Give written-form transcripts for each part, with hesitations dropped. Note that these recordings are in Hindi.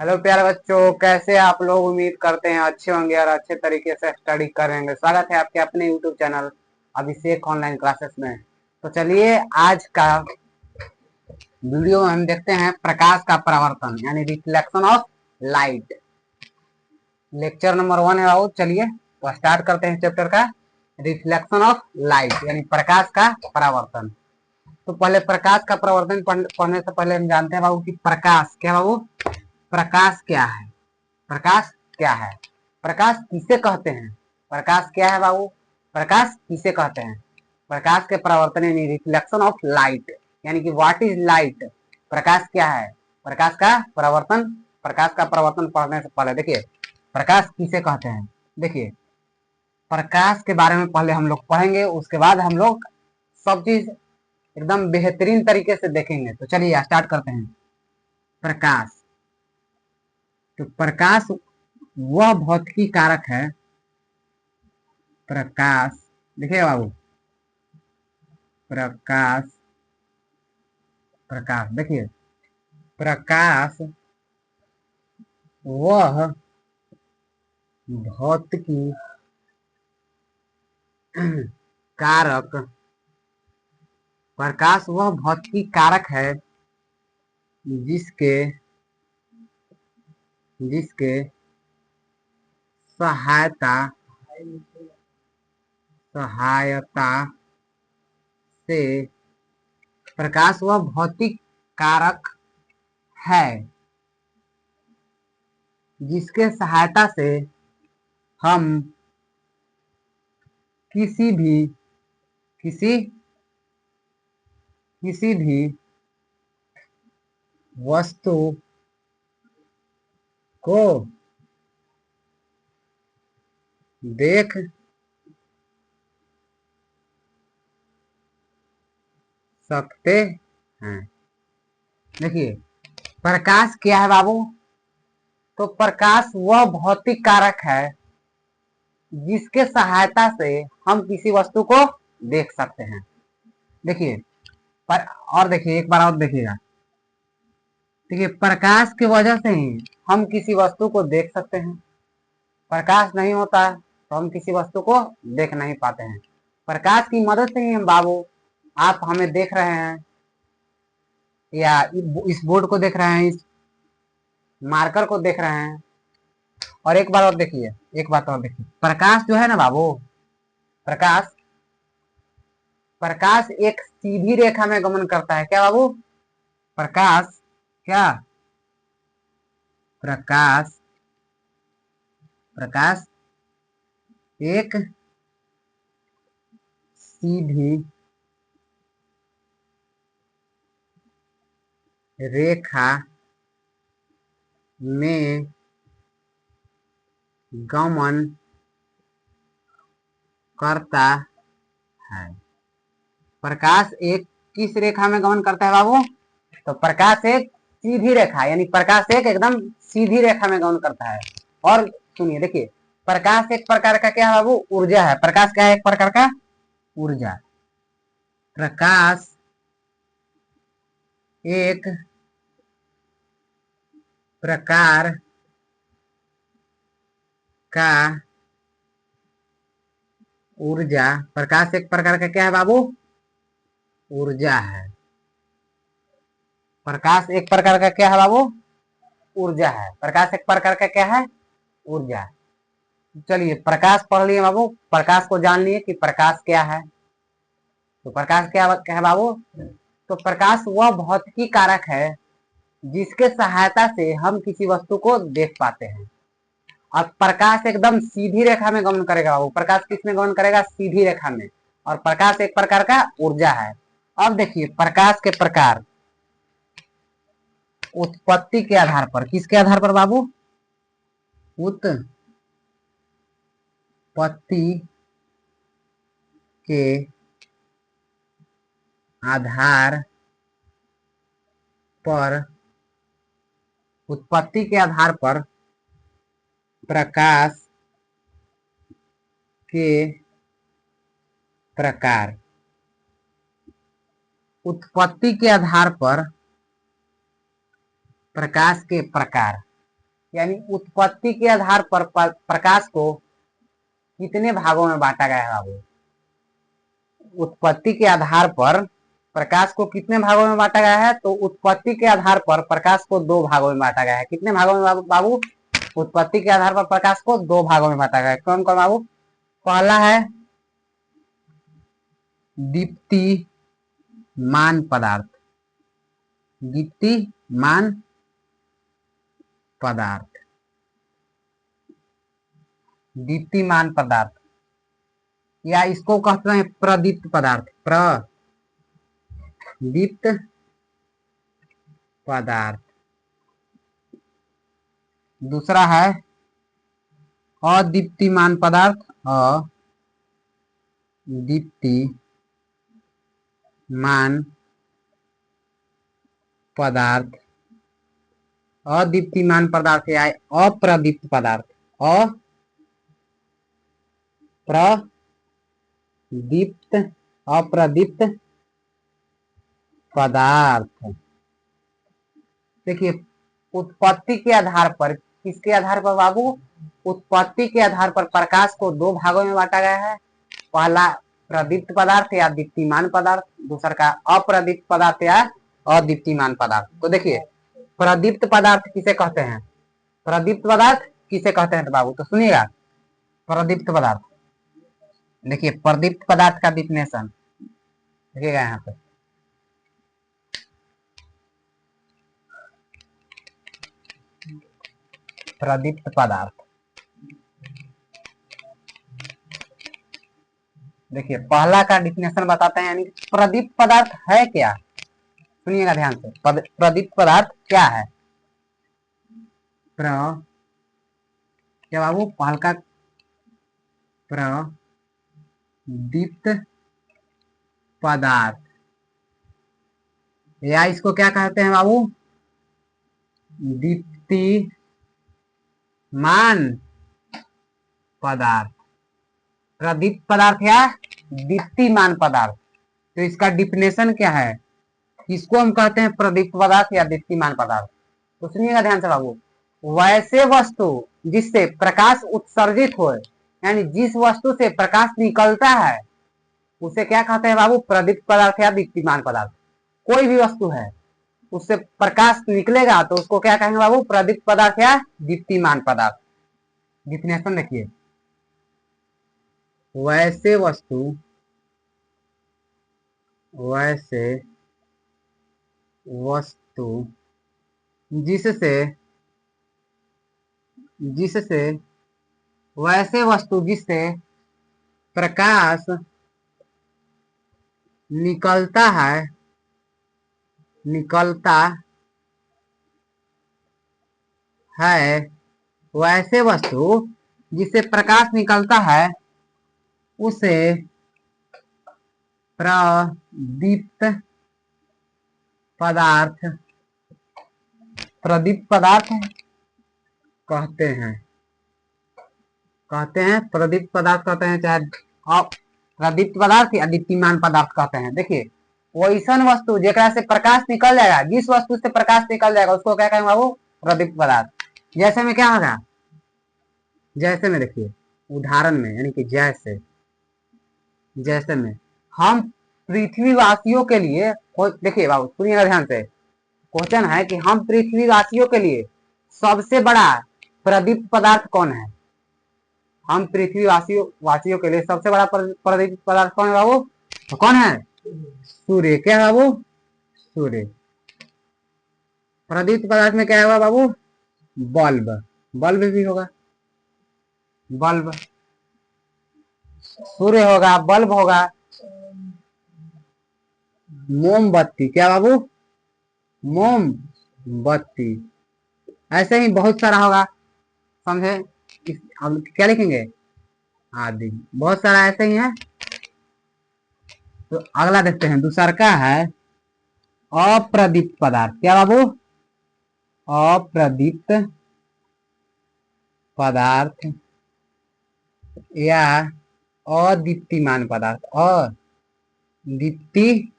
हेलो प्यारे बच्चों, कैसे आप लोग? उम्मीद करते हैं अच्छे होंगे और अच्छे तरीके से स्टडी करेंगे। स्वागत है आपके अपने यूट्यूब चैनल अभिषेक ऑनलाइन क्लासेस में। तो चलिए आज का वीडियो में हम देखते हैं प्रकाश का परावर्तन यानी reflection of light. Lecture number 1 है बाबू। चलिए तो स्टार्ट करते हैं चैप्टर का रिफ्लेक्शन ऑफ लाइट यानी प्रकाश का परावर्तन। तो पहले प्रकाश का परावर्तन पढ़ने से पहले हम जानते हैं बाबू कि प्रकाश क्या बाबू, प्रकाश क्या है? प्रकाश क्या है? प्रकाश किसे कहते हैं? प्रकाश क्या है बाबू? प्रकाश किसे कहते हैं? प्रकाश के परावर्तन यानी रिफ्लेक्शन ऑफ लाइट यानी कि व्हाट इज लाइट। प्रकाश क्या है? प्रकाश का परावर्तन। प्रकाश का परावर्तन पढ़ने से पहले देखिए प्रकाश किसे कहते हैं। देखिए प्रकाश के बारे में पहले हम लोग पढ़ेंगे, उसके बाद हम लोग सब चीज एकदम बेहतरीन तरीके से देखेंगे। तो चलिए स्टार्ट करते हैं। प्रकाश, तो प्रकाश वह भौतिकी कारक है। प्रकाश देखिए बाबू, प्रकाश प्रकाश देखिए प्रकाश वह भौतिकी कारक, प्रकाश वह भौतिकी कारक है जिसके जिसके सहायता सहायता से प्रकाश वह भौतिक कारक है जिसके सहायता से हम किसी भी किसी किसी भी वस्तु को देख सकते हैं। देखिए प्रकाश क्या है बाबू? तो प्रकाश वह भौतिक कारक है जिसके सहायता से हम किसी वस्तु को देख सकते हैं। देखिए पर और देखिए एक बार और देखिएगा। देखिए प्रकाश की वजह से ही हम किसी वस्तु को देख सकते हैं। प्रकाश नहीं होता तो हम किसी वस्तु को देख नहीं पाते हैं। प्रकाश की मदद से ही हम बाबू, आप हमें देख रहे हैं या इस बोर्ड को देख रहे हैं, इस मार्कर को देख रहे हैं। और एक बार और देखिए, एक बात और देखिए, प्रकाश जो है ना बाबू, प्रकाश प्रकाश एक सीधी रेखा में गमन करता है। क्या बाबू? प्रकाश क्या? प्रकाश प्रकाश एक सीधी रेखा में गमन करता है। प्रकाश एक किस रेखा में गमन करता है बाबू? तो प्रकाश एक सीधी रेखा यानी प्रकाश एक एकदम सीधी रेखा में गमन करता है। और सुनिए देखिए, प्रकाश एक प्रकार का क्या है बाबू? ऊर्जा है। प्रकाश क्या है? एक प्रकार का ऊर्जा। प्रकाश एक प्रकार का ऊर्जा। प्रकाश एक प्रकार का क्या है बाबू? ऊर्जा है। प्रकाश एक प्रकार का क्या है बाबू? ऊर्जा है। प्रकाश एक प्रकार का क्या है? ऊर्जा। चलिए प्रकाश पढ़ लिए बाबू, प्रकाश को जान लिए कि प्रकाश क्या है। तो प्रकाश क्या है बाबू? तो प्रकाश वह भौतिकी कारक है जिसके सहायता से हम किसी वस्तु को देख पाते हैं। और प्रकाश एकदम सीधी रेखा में गमन करेगा बाबू। प्रकाश किस में गमन करेगा? सीधी रेखा में। और प्रकाश एक प्रकार का ऊर्जा है। अब देखिए प्रकाश के प्रकार उत्पत्ति के आधार पर, किसके आधार पर बाबू? उत्पत्ति के आधार पर, उत्पत्ति के आधार पर प्रकाश के प्रकार, उत्पत्ति के आधार पर प्रकाश के प्रकार। यानी उत्पत्ति के आधार पर प्रकाश को कितने भागों में बांटा गया है बाबू? उत्पत्ति के आधार पर प्रकाश को कितने भागों में बांटा गया है? तो उत्पत्ति के आधार पर प्रकाश को 2 भागों में बांटा गया है। कितने भागों में बाबू? उत्पत्ति के आधार पर प्रकाश को 2 भागों में बांटा गया है। कौन कौन बाबू? पहला है दीप्तिमान पदार्थ। दीप्तिमान पदार्थ, दीप्तिमान पदार्थ, या इसको कहते हैं प्रदीप्त पदार्थ। प्रदीप्त पदार्थ। दूसरा है अदीप्तिमान पदार्थ। अदीप्तिमान पदार्थ, अदीप्तिमान पदार्थ या अप्रदीप्त पदार्थ। अप्रदीप्त पदार्थ। देखिए, उत्पत्ति के आधार पर, किसके आधार पर बाबू? उत्पत्ति के आधार पर प्रकाश को 2 भागों में बांटा गया है। पहला प्रदीप्त पदार्थ या दीप्तिमान पदार्थ, दूसरा का अप्रदीप्त पदार्थ या अदीप्तिमान पदार्थ। तो देखिए, प्रदीप्त पदार्थ किसे कहते हैं? प्रदीप्त पदार्थ किसे कहते हैं तो बाबू तो सुनिएगा। प्रदीप्त पदार्थ, देखिए प्रदीप्त पदार्थ का डिफिनेशन देखिएगा यहाँ पे। प्रदीप्त पदार्थ, देखिए पहला का डिफिनेशन बताते हैं, यानी प्रदीप्त पदार्थ है क्या? सुनिएगा ध्यान से। प्रदीप्त पदार्थ क्या है? क्या बाबू? पहल का प्रदीप्त पदार्थ, या इसको क्या कहते हैं बाबू? दीप्तिमान पदार्थ। प्रदीप्त पदार्थ या दीप्तिमान पदार्थ। तो इसका डिफिनेशन क्या है? किसको हम कहते हैं प्रदीप्त पदार्थ या दीप्तिमान पदार्थ? तो सुनिएगा ध्यान से बाबू। वैसे वस्तु जिससे प्रकाश उत्सर्जित हो, यानी जिस वस्तु से प्रकाश निकलता है उसे क्या कहते हैं बाबू? प्रदीप्त पदार्थ या दीप्तिमान पदार्थ। कोई भी वस्तु है उससे प्रकाश निकलेगा तो उसको क्या कहेंगे बाबू? प्रदीप्त पदार्थ या दीप्तिमान पदार्थ। डिफिनेशन देखिए, वैसे वस्तु जिससे वैसे वस्तु जिससे प्रकाश निकलता है, वैसे वस्तु जिससे प्रकाश निकलता है उसे प्रदीप्त पदार्थ कहते हैं। प्रदीप्त पदार्थ कहते हैं, चाहे प्रदीप्त पदार्थ या दीप्तिमान पदार्थ कहते हैं। देखिए, वैसन वस्तु जेकरा से प्रकाश निकल जाएगा, जिस वस्तु से प्रकाश निकल जाएगा उसको क्या कहेंगे बाबू? प्रदीप्त पदार्थ। जैसे में क्या होगा? जैसे में देखिए उदाहरण में, यानी कि जैसे में हम पृथ्वीवासियों के लिए, देखिए बाबू सुनिएगा ध्यान से, क्वेश्चन है कि हम पृथ्वीवासियों के लिए सबसे बड़ा प्रदीप्त पदार्थ कौन है? हम पृथ्वीवासियों के लिए सबसे बड़ा प्रदीप्त पदार्थ कौन है बाबू? तो कौन है? सूर्य। क्या है बाबू? सूर्य। प्रदीप्त पदार्थ में क्या होगा बाबू? बल्ब भी होगा। बल्ब, सूर्य होगा, बल्ब होगा, मोमबत्ती। क्या बाबू? मोमबत्ती। ऐसे ही बहुत सारा होगा, समझे? हम क्या लिखेंगे? आदि। बहुत सारा ऐसे ही है। तो अगला देखते हैं, दूसरा का है अप्रदीप्त पदार्थ। क्या बाबू? अप्रदीप्त पदार्थ या अदीप्तिमान पदार्थ। अदीप्तिमान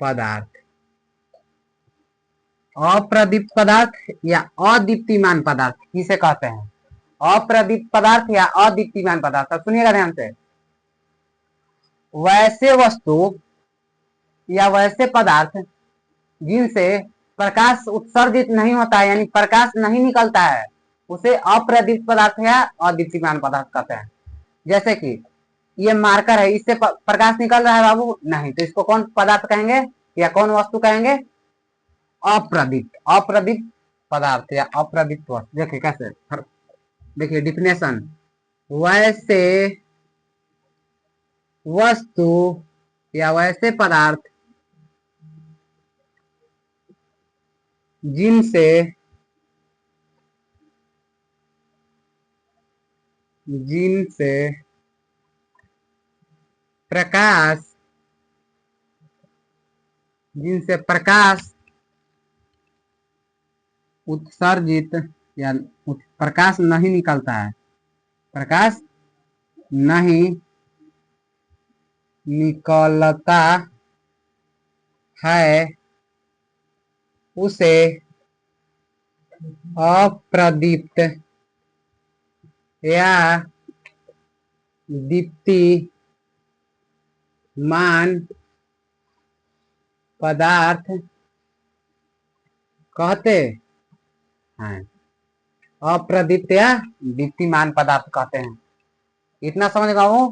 पदार्थ, अप्रदीप्त पदार्थ या अदीप्तिमान पदार्थ किसे कहते हैं? अप्रदीप्त पदार्थ या अदीप्तिमान पदार्थ। अब सुनिएगा ध्यान से, वैसे वस्तु या वैसे पदार्थ जिनसे प्रकाश उत्सर्जित नहीं होता है, यानी प्रकाश नहीं निकलता है, उसे अप्रदीप्त पदार्थ या अदीप्तिमान पदार्थ कहते हैं। जैसे कि ये मार्कर है, इससे प्रकाश निकल रहा है बाबू? नहीं, तो इसको कौन पदार्थ कहेंगे या कौन वस्तु कहेंगे? अप्रदीप्त। अप्रदीप्त पदार्थ या अप्रदीप्त वस्तु। देखिए कैसे, देखिए डिफिनेशन, वैसे वस्तु या वैसे पदार्थ जिनसे जिनसे प्रकाश उत्सर्जित या प्रकाश नहीं निकलता है, प्रकाश नहीं निकलता है, उसे अप्रदीप्त या दीप्तिमान पदार्थ कहते हैं। अप्रदीप्त या दीप्तिमान पदार्थ कहते हैं। इतना समझ गए?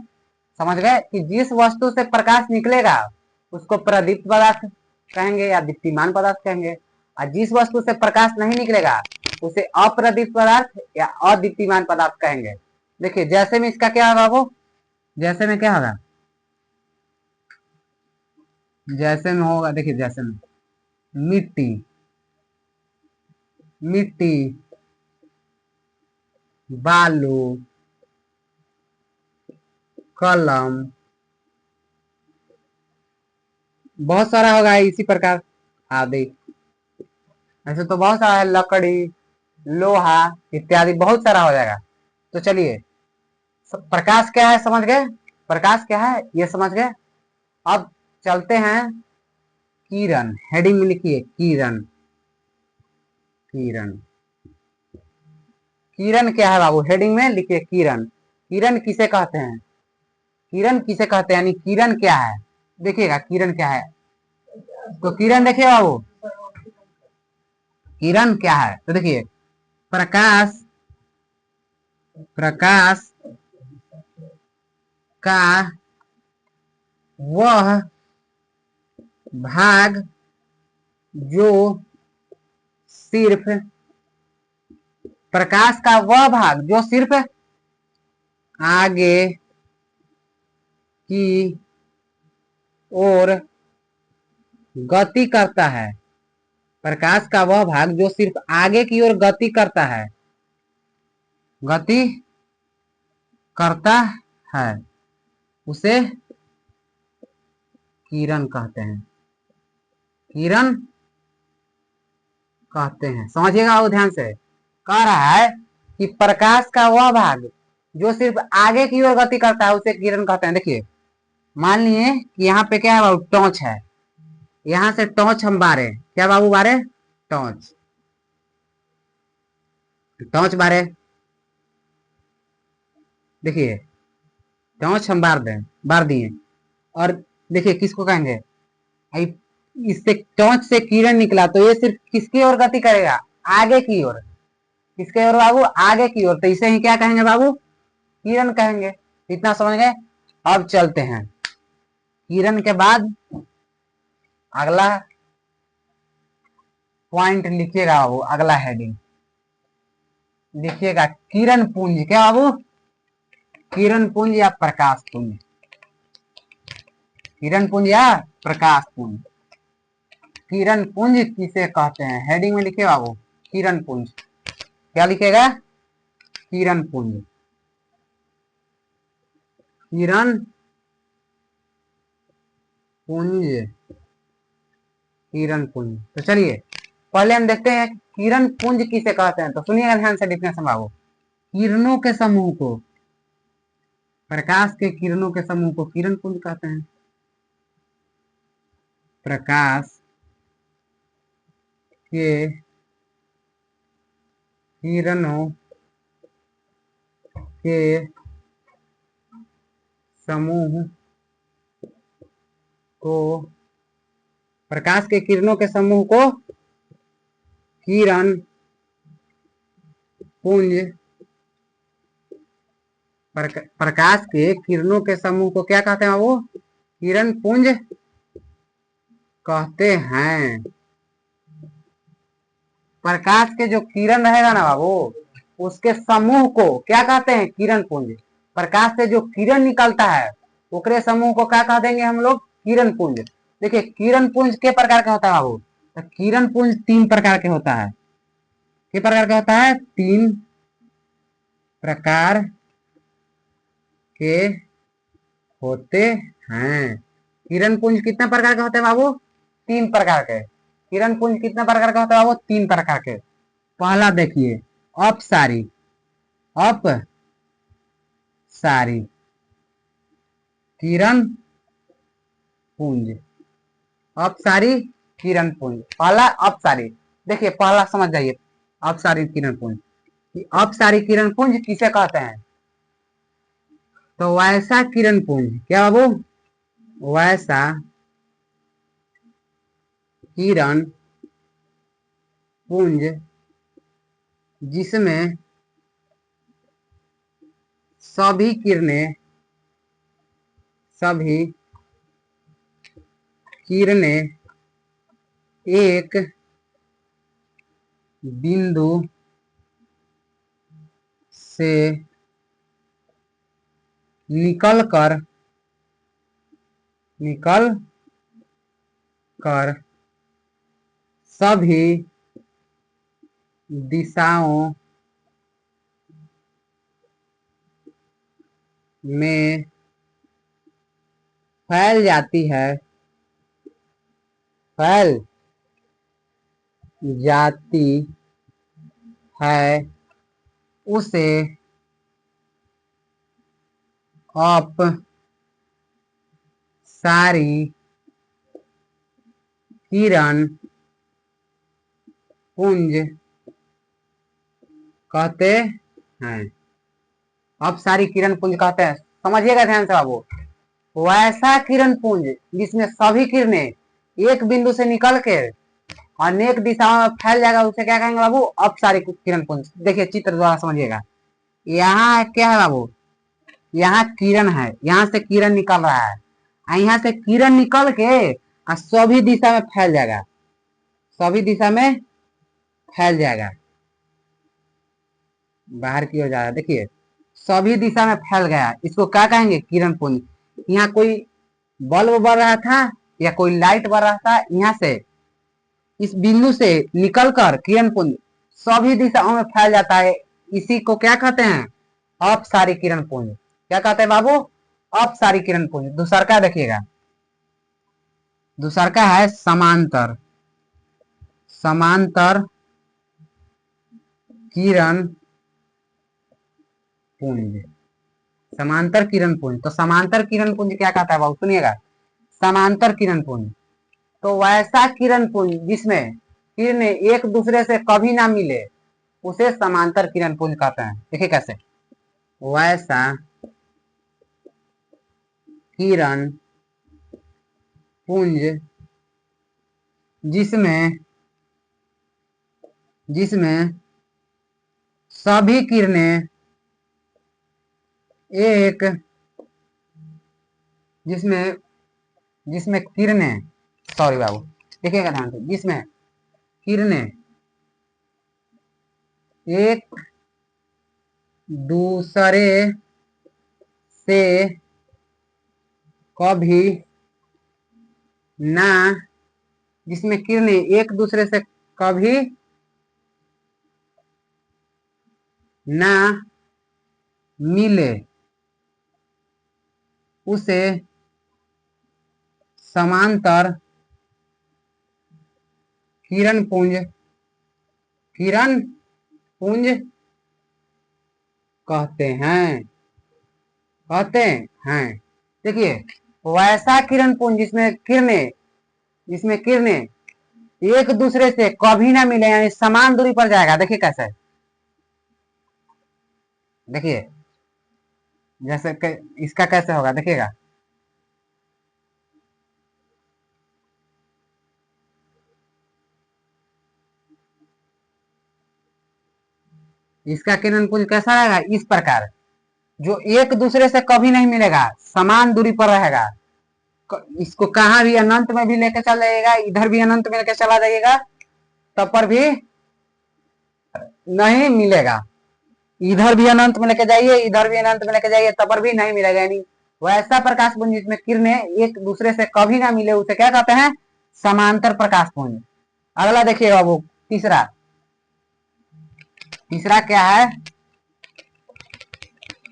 समझ गए कि जिस वस्तु से प्रकाश निकलेगा उसको प्रदीप्त पदार्थ कहेंगे या दीप्तिमान पदार्थ कहेंगे, और जिस वस्तु से प्रकाश नहीं निकलेगा उसे अप्रदीप्त पदार्थ या अदीप्तिमान पदार्थ कहेंगे। देखिए जैसे में इसका क्या होगा वो, जैसे में क्या होगा, जैसे में होगा, देखिए जैसे में मिट्टी, मिट्टी, बालू, कलम, बहुत सारा होगा इसी प्रकार आदि। ऐसे तो बहुत सारा है, लकड़ी, लोहा इत्यादि बहुत सारा हो जाएगा। तो चलिए, प्रकाश क्या है समझ गए? प्रकाश क्या है ये समझ गए। अब चलते हैं किरण। हेडिंग में लिखिए किरण। किरण, किरण क्या है बाबू? हेडिंग में लिखिए किरण। किरण किसे कहते हैं? किरण किसे कहते हैं, यानी किरण क्या है? देखिएगा किरण क्या है, तो किरण देखिए बाबू, किरण क्या है तो देखिए, प्रकाश, प्रकाश का वह भाग जो सिर्फ, प्रकाश का वह भाग जो सिर्फ आगे की ओर गति करता है, प्रकाश का वह भाग जो सिर्फ आगे की ओर गति करता है, गति करता है, उसे किरण कहते हैं। किरण कहते हैं, समझिएगा वो ध्यान से। कह रहा है कि प्रकाश का वह भाग जो सिर्फ आगे की ओर गति करता है उसे किरण कहते हैं। देखिए मान लिए कि यहाँ पे क्या है बाबू, टॉर्च है, यहां से टॉर्च हम बारे, क्या बाबू बारे? टॉर्च, टॉर्च बारे। देखिए टॉर्च हम बार दिए, और देखिए किसको कहेंगे, इससे टॉर्च से किरण निकला तो ये सिर्फ किसकी ओर गति करेगा? आगे की ओर। किसके ओर बाबू? आगे की ओर, तो इसे ही क्या कहेंगे बाबू? किरण कहेंगे। इतना समझ गए? अब चलते हैं किरण के बाद अगला पॉइंट लिखिएगा बाबू, अगला हेडिंग लिखिएगा किरण पुंज। क्या बाबू? किरण पुंज या प्रकाश पुंज। किरण पुंज या प्रकाश पुंज। किरण पुंज किसे कहते हैं? हेडिंग में लिखिए बाबू किरण पुंज। क्या लिखेगा? किरण पुंज। किरण पुंज, किरण पुंज। तो चलिए पहले हम देखते हैं किरण पुंज किसे कहते हैं। तो सुनिएगा ध्यान से डिफिनेशन बाबू, किरणों के समूह को, प्रकाश के किरणों के समूह को किरण पुंज कहते हैं। प्रकाश के किरणों के समूह को, प्रकाश के किरणों के समूह को किरण पुंज, प्रकाश के किरणों के समूह को क्या कहते हैं वो? किरण पुंज कहते हैं। प्रकाश के जो किरण रहेगा ना बाबू, उसके समूह को क्या कहते हैं? किरण पुंज। प्रकाश से जो किरण निकलता है ओकरे समूह को क्या कह देंगे हम लोग? किरण पुंज। देखिए किरण पुंज के प्रकार का होता है बाबू? तो किरण पुंज 3 प्रकार के होता है। किस प्रकार का होता है? 3 प्रकार के होते हैं। किरण पुंज कितने प्रकार के होते हैं बाबू? 3 प्रकार के। किरण पुंज कितने प्रकार का होता है बाबू? 3 प्रकार के। पहला देखिए अपसारी, अपसारी किरण पुंज, अपसारी किरण पुंज। पहला अपसारी, देखिए पहला समझ जाइए अपसारी किरण पुंज। अपसारी किरण पुंज किसे कहते हैं? तो वैसा किरण पुंज, क्या बाबू? वैसा किरण पुंज जिसमें सभी किरणें एक बिंदु से निकल कर सभी दिशाओं में फैल जाती है, उसे अपसारी किरण पुंज कहते हैं। अपसारी किरण पुंज कहते हैं। समझिएगा ध्यान से बाबू, वैसा किरण पुंज जिसमें सभी किरणें एक बिंदु से निकल के अनेक दिशाओं में फैल जाएगा उसे क्या कहेंगे बाबू? अपसारी किरण पुंज। देखिए चित्र द्वारा समझिएगा। यहाँ क्या है बाबू? यहाँ किरण है, यहाँ से किरण निकल रहा है, यहाँ से किरण निकल के सभी दिशा में फैल जाएगा, सभी दिशा में फैल जाएगा, बाहर की ओर जा रहा है। देखिए सभी दिशा में फैल गया, इसको क्या कहेंगे? किरण पुंज। यहाँ कोई बल्ब बढ़ रहा था या कोई लाइट बढ़ रहा था, यहाँ से इस बिंदु से निकलकर किरण पुंज सभी दिशाओं में फैल जाता है। इसी को क्या कहते हैं? अपसारी किरण पुंज। क्या कहते हैं बाबू? अपसारी किरण पुंज। दूसरा का देखिएगा, दूसरा का है समांतर, समांतर किरण पुंज, समांतर किरण पुंज। तो समांतर किरण पुंज क्या कहता है बाबू? सुनिएगा, समांतर किरण पुंज तो वैसा किरण पुंज जिसमें किरणें एक दूसरे से कभी ना मिले उसे समांतर किरण पुंज कहते हैं। देखिए कैसे, वैसा किरण पुंज जिसमें सभी किरणें एक, जिसमें किरणें, सॉरी बाबू देखिएगा ध्यान से, जिसमें किरणें एक दूसरे से कभी ना, जिसमें किरणें एक दूसरे से कभी ना मिले उसे समांतर किरण पुंज कहते हैं। देखिए वैसा किरण पुंज जिसमें किरणें एक दूसरे से कभी ना मिले, यानी समान दूरी पर जाएगा। देखिए कैसे, देखिए जैसे इसका कैसे होगा, देखिएगा। इसका किरण पुंज कैसा रहेगा, इस प्रकार, जो एक दूसरे से कभी नहीं मिलेगा, समान दूरी पर रहेगा। इसको कहाँ भी अनंत में भी लेके चल जाइएगा, इधर भी अनंत में लेके चला जाइएगा, तब पर भी नहीं मिलेगा। इधर भी अनंत में लेके जाइए, इधर भी अनंत में लेके जाइए, तब पर भी नहीं मिलेगा। यानी वैसा प्रकाश पुंज जिसमें किरणें एक दूसरे से कभी ना मिले, उसे क्या कहते हैं, समांतर प्रकाश पुंज। अगला देखिएगा वो तीसरा, तीसरा क्या है,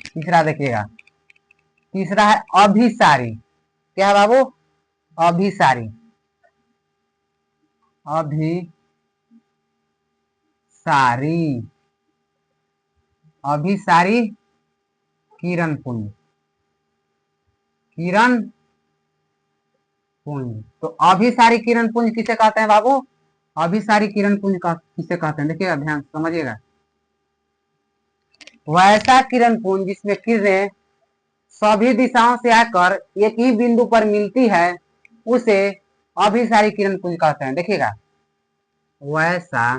तीसरा देखिएगा, तीसरा है अभिसारी। क्या है बाबू, अभिसारी, अभिसारी, अभिसारी किरण पुंज, किरण पुंज। तो अभिसारी किरण पुंज किसे कहते हैं बाबू, अभिसारी किरण पुंज किसे कहते हैं, देखिएगा, ध्यान समझिएगा। वैसा किरण पुंज जिसमें किरणें सभी दिशाओं से आकर एक ही बिंदु पर मिलती है, उसे अभिसारी किरण पुंज कहते हैं। देखिएगा, वैसा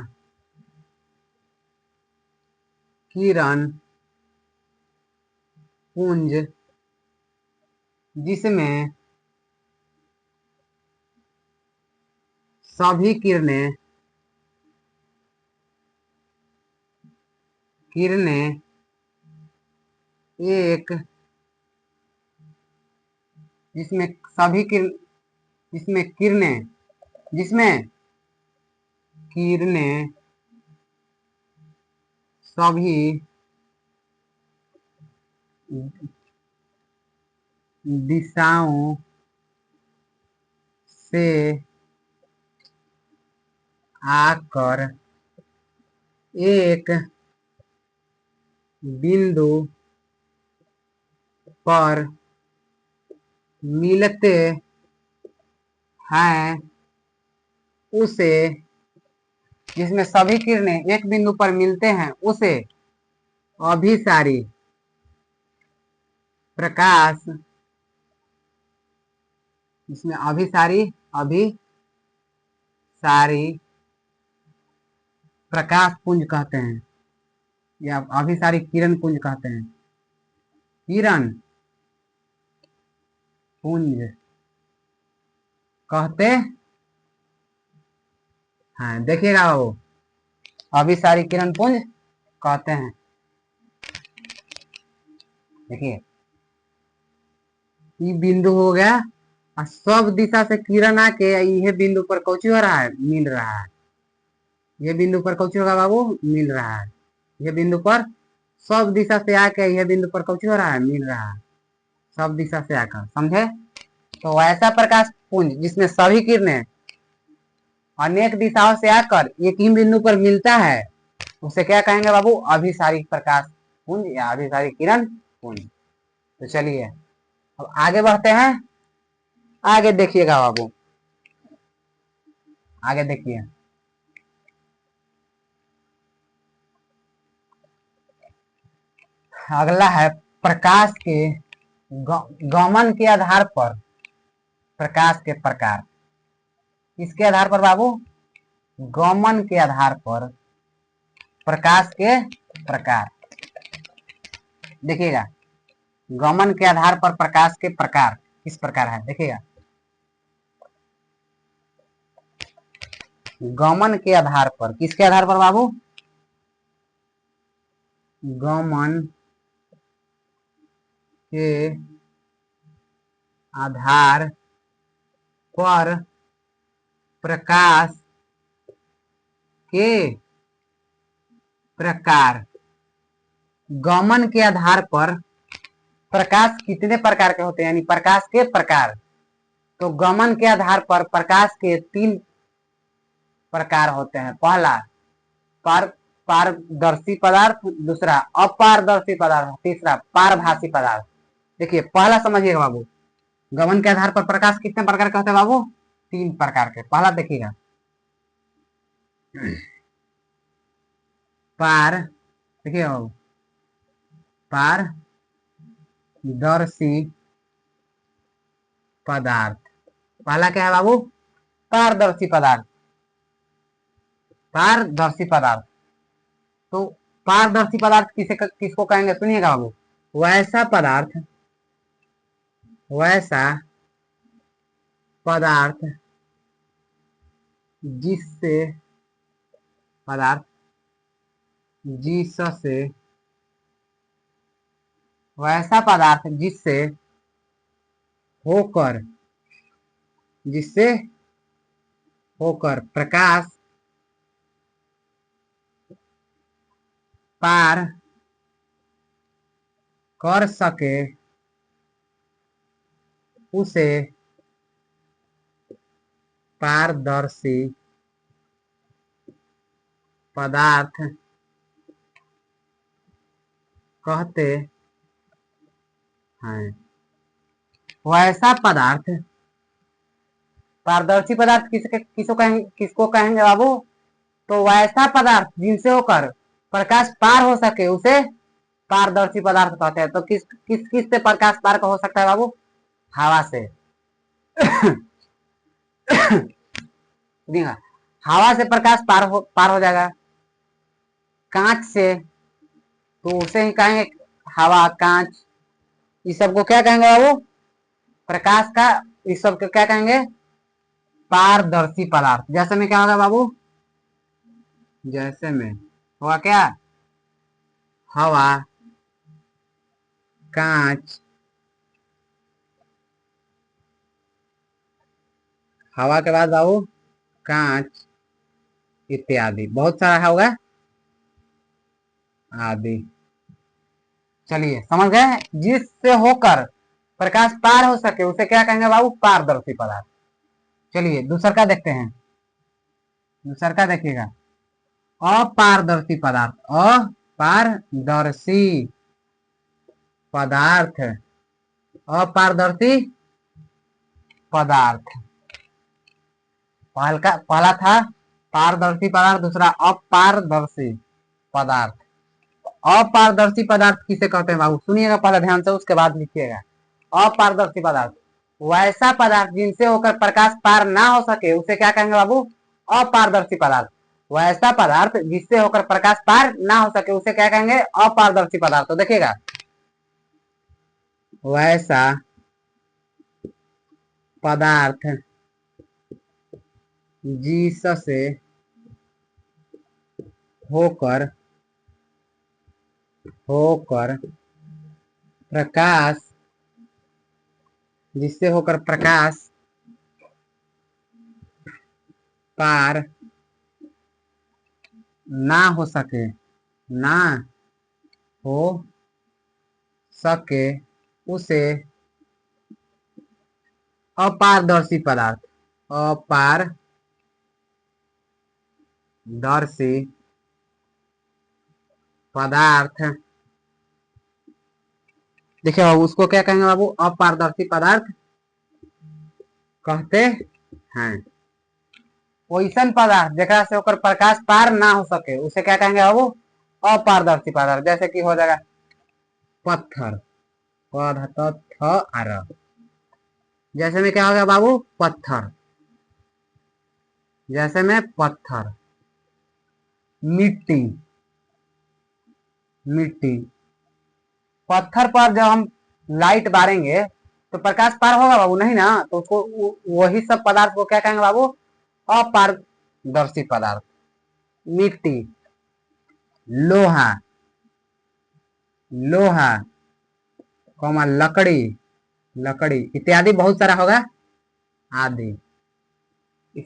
किरण पुंज जिसमें सभी किरणें किरणें एक, जिसमें सभी किरण, जिसमें किरणें, जिसमें किरणें सभी दिशाओं से आकर एक बिंदु पर मिलते हैं, उसे, जिसमें सभी किरणें एक बिंदु पर मिलते हैं, उसे अभिसारी प्रकाश, जिसमें अभिसारी, अभिसारी प्रकाश पुंज कहते हैं, या अभिसारी किरण पुंज कहते हैं। किरण पुंज कहते हैं, देखिएगा वो अभिसारी किरण पुंज कहते हैं। देखिए, ये बिंदु हो गया, और सब दिशा से किरण आके ये बिंदु पर कौची हो रहा है, मिल रहा है। ये बिंदु पर कौची होगा बाबू, मिल रहा है। ये बिंदु पर सब दिशा से आके यह बिंदु पर कौची हो रहा है, मिल रहा है, सब दिशा से आकर, समझे। तो ऐसा प्रकाश पुंज जिसमें सभी किरणें अनेक दिशाओं से आकर एक ही बिंदु पर मिलता है, उसे क्या कहेंगे बाबू, अभिसारी प्रकाश पुंज या अभिसारी किरण पुंज। तो चलिए अब आगे बढ़ते हैं। आगे देखिएगा बाबू, आगे देखिए, अगला है प्रकाश के गमन के आधार पर प्रकाश के प्रकार। इसके आधार पर बाबू, गमन के आधार पर प्रकाश के प्रकार। देखिएगा, गमन के आधार पर प्रकाश के प्रकार किस प्रकार है, देखिएगा। गमन के आधार पर, किसके आधार पर बाबू, गमन के आधार पर प्रकाश के प्रकार। गमन के आधार पर प्रकाश कितने प्रकार के होते हैं, यानी प्रकाश के प्रकार। तो गमन के आधार पर प्रकाश के 3 प्रकार होते हैं। पहला पारदर्शी पदार्थ, दूसरा अपारदर्शी पदार्थ, तीसरा पारभासी पदार्थ। देखिए पहला समझिएगा बाबू, गमन के आधार पर प्रकाश कितने प्रकार के होते हैं बाबू, 3 प्रकार के। पहला देखिएगा, पार, देखिए बाबू, पारदर्शी पदार्थ। पहला क्या है बाबू? पारदर्शी पदार्थ। पारदर्शी पदार्थ। तो पारदर्शी पदार्थ किसको कहेंगे? सुनिएगा बाबू, वैसा पदार्थ, वैसा पदार्थ जिससे, पदार्थ जिससे, वैसा पदार्थ जिससे होकर, जिससे होकर प्रकाश पार कर सके, उसे पारदर्शी पदार्थ कहते हैं। वैसा पदार्थ, पारदर्शी पदार्थ किसको कहेंगे बाबू? तो वैसा पदार्थ जिनसे होकर प्रकाश पार हो सके उसे पारदर्शी पदार्थ कहते हैं। तो किस किस किस से प्रकाश पार का हो सकता है बाबू? हवा से। हवा से प्रकाश पार हो जाएगा। कांच से, तो उसे ही कहेंगे हवा, कांच, इस सबको क्या कहेंगे बाबू? प्रकाश का, इस सब को क्या कहेंगे? पारदर्शी पदार्थ। जैसे में क्या होगा बाबू? जैसे में होगा क्या? हवा, कांच, हवा के बाद बाबू कांच इत्यादि, बहुत सारा होगा, आदि। चलिए समझ गए? जिससे होकर प्रकाश पार हो सके उसे क्या कहेंगे बाबू? पारदर्शी पदार्थ। चलिए दूसरा का देखते हैं। दूसरा का देखिएगा, अपारदर्शी पदार्थ। अपारदर्शी पदार्थ, अपारदर्शी पदार्थ। पहला था पारदर्शी पदार्थ, दूसरा अपारदर्शी पदार्थ। अपारदर्शी पदार्थ किसे कहते हैं बाबू? सुनिएगा पहले ध्यान से, उसके बाद लिखिएगा। अपारदर्शी पदार्थ, वैसा पदार्थ जिनसे होकर प्रकाश पार ना हो सके उसे क्या कहेंगे बाबू? अपारदर्शी पदार्थ। वैसा पदार्थ जिससे होकर प्रकाश पार ना हो सके उसे क्या कहेंगे? अपारदर्शी पदार्थ। तो देखिएगा, वैसा पदार्थ जिससे होकर होकर प्रकाश, जिससे होकर प्रकाश पार ना हो सके, ना हो सके उसे अपारदर्शी पदार्थ, अपारदर्शी पदार्थ। देखिए बाबू, उसको क्या कहेंगे बाबू? अपारदर्शी पदार्थ कहते हैं। वैसन पदार्थ जेकरा से होकर प्रकाश पार ना हो सके उसे क्या कहेंगे बाबू? अपारदर्शी पदार्थ। जैसे कि हो जाएगा पत्थर, जैसे में क्या हो गया बाबू? पत्थर। जैसे में पत्थर, मिट्टी, मिट्टी। पत्थर पर जब हम लाइट बारेंगे तो प्रकाश पार होगा बाबू? नहीं ना। तो उसको वही सब पदार्थ को क्या कहेंगे बाबू? अपारदर्शी पदार्थ। मिट्टी, लोहा, लोहा, लकड़ी, लकड़ी इत्यादि बहुत सारा होगा, आदि।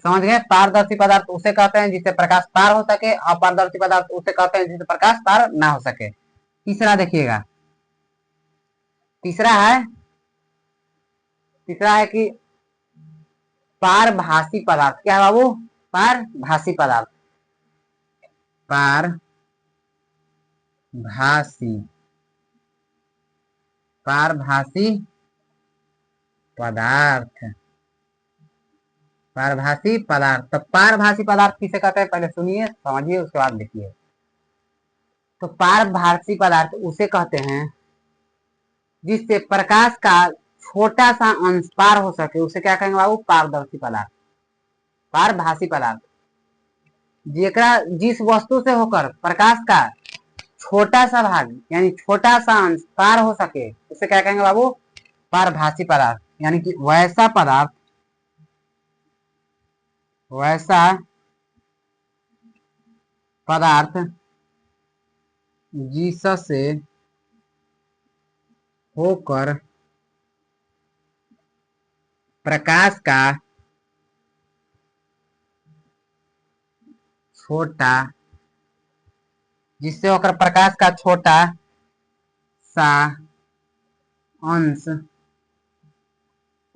समझ गए? पारदर्शी पदार्थ उसे कहते हैं जिससे प्रकाश पार हो सके, अपारदर्शी पदार्थ उसे कहते हैं जिससे प्रकाश पार ना हो सके। तीसरा देखिएगा, तीसरा है, तीसरा है कि पारभासी पदार्थ। क्या है बाबू? पारभासी पदार्थ। पारभासी, पारभासी पदार्थ। पारभासी पदार्थ। तो पारभासी पदार्थ किसे कहते हैं, पहले सुनिए समझिए उसके बाद लिखिए। तो पारभासी पदार्थ उसे कहते हैं जिससे प्रकाश का छोटा सा अंश पार हो सके, उसे क्या कहेंगे बाबू, पारदर्शी पदार्थ। पारभासी पदार्थ जेकरा जिस वस्तु से होकर प्रकाश का छोटा सा भाग यानी छोटा सा अंश पार हो सके, उसे क्या कहेंगे बाबू, पारभासी पदार्थ। यानी कि वैसा पदार्थ, वैसा पदार्थ जिससे होकर प्रकाश का छोटा, जिससे होकर प्रकाश का छोटा सा अंश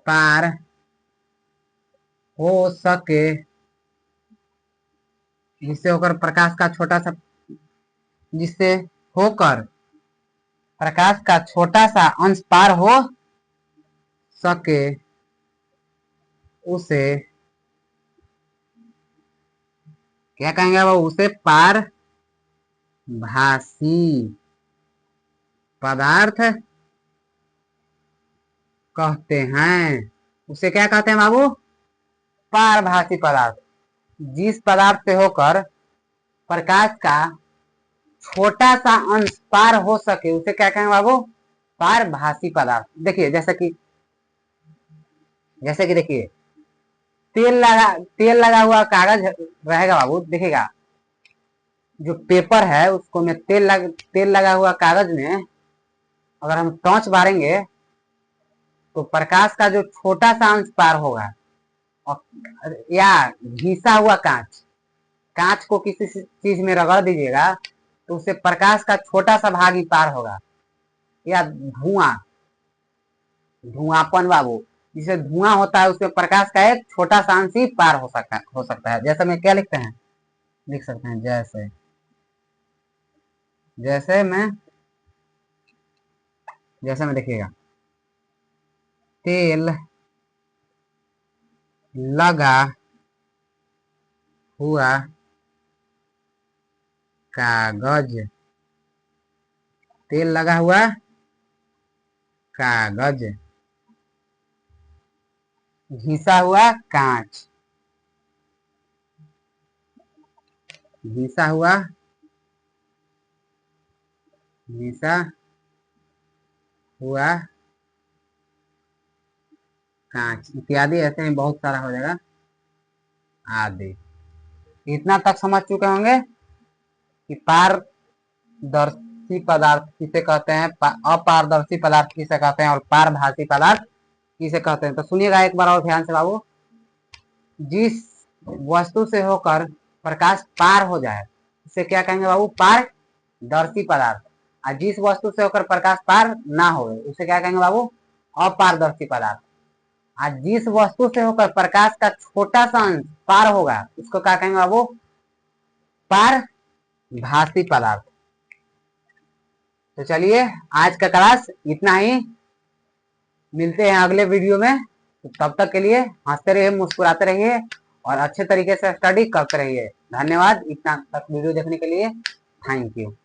पार हो सके, जिससे होकर प्रकाश का छोटा सा, जिससे होकर प्रकाश का छोटा सा अंश पार हो सके, उसे क्या कहेंगे वो, उसे पारभासी पदार्थ कहते हैं। उसे क्या कहते हैं बाबू, पारभासी पदार्थ। जिस पदार्थ से होकर प्रकाश का छोटा सा अंश पार हो सके, उसे क्या कहेंगे बाबू, पारभासी पदार्थ। देखिए जैसे कि देखिए तेल लगा हुआ कागज रहेगा बाबू, देखिएगा जो पेपर है उसको में तेल लगा हुआ कागज में अगर हम टॉर्च मारेंगे तो प्रकाश का जो छोटा सा अंश पार होगा। और या घिसा हुआ कांच को किसी चीज में रगड़ दीजिएगा तो उससे प्रकाश का छोटा सा भाग ही पार होगा। या धुआंपन बाबू, जिसे धुआं होता है उसमें प्रकाश का एक छोटा सा अंश ही पार हो सकता है। जैसे में क्या लिखते हैं, लिख सकते हैं जैसे में देखिएगा, तेल लगा हुआ कागज, तेल लगा हुआ कागज, घिसा हुआ कांच, घिसा हुआ कांच इत्यादि, ऐसे में बहुत सारा हो जाएगा आदि। इतना तक समझ चुके होंगे कि पारदर्शी पदार्थ किसे कहते हैं, अपारदर्शी पदार्थ किसे कहते हैं और पारभासी पदार्थ किसे कहते हैं। तो सुनिएगा एक बार और ध्यान से बाबू। जिस वस्तु से होकर प्रकाश पार हो जाए उसे क्या कहेंगे बाबू, पारदर्शी पदार्थ। और जिस वस्तु से होकर प्रकाश पार ना हो उसे क्या कहेंगे बाबू, अपारदर्शी पदार्थ। और जिस वस्तु से होकर प्रकाश का छोटा सा अंश पार होगा उसको क्या कहेंगे बाबू, पारभासी पदार्थ। तो चलिए आज का क्लास इतना ही, मिलते हैं अगले वीडियो में। तो तब तक के लिए हंसते रहिए, मुस्कुराते रहिए और अच्छे तरीके से स्टडी करते रहिए। धन्यवाद इतना तक वीडियो देखने के लिए, थैंक यू।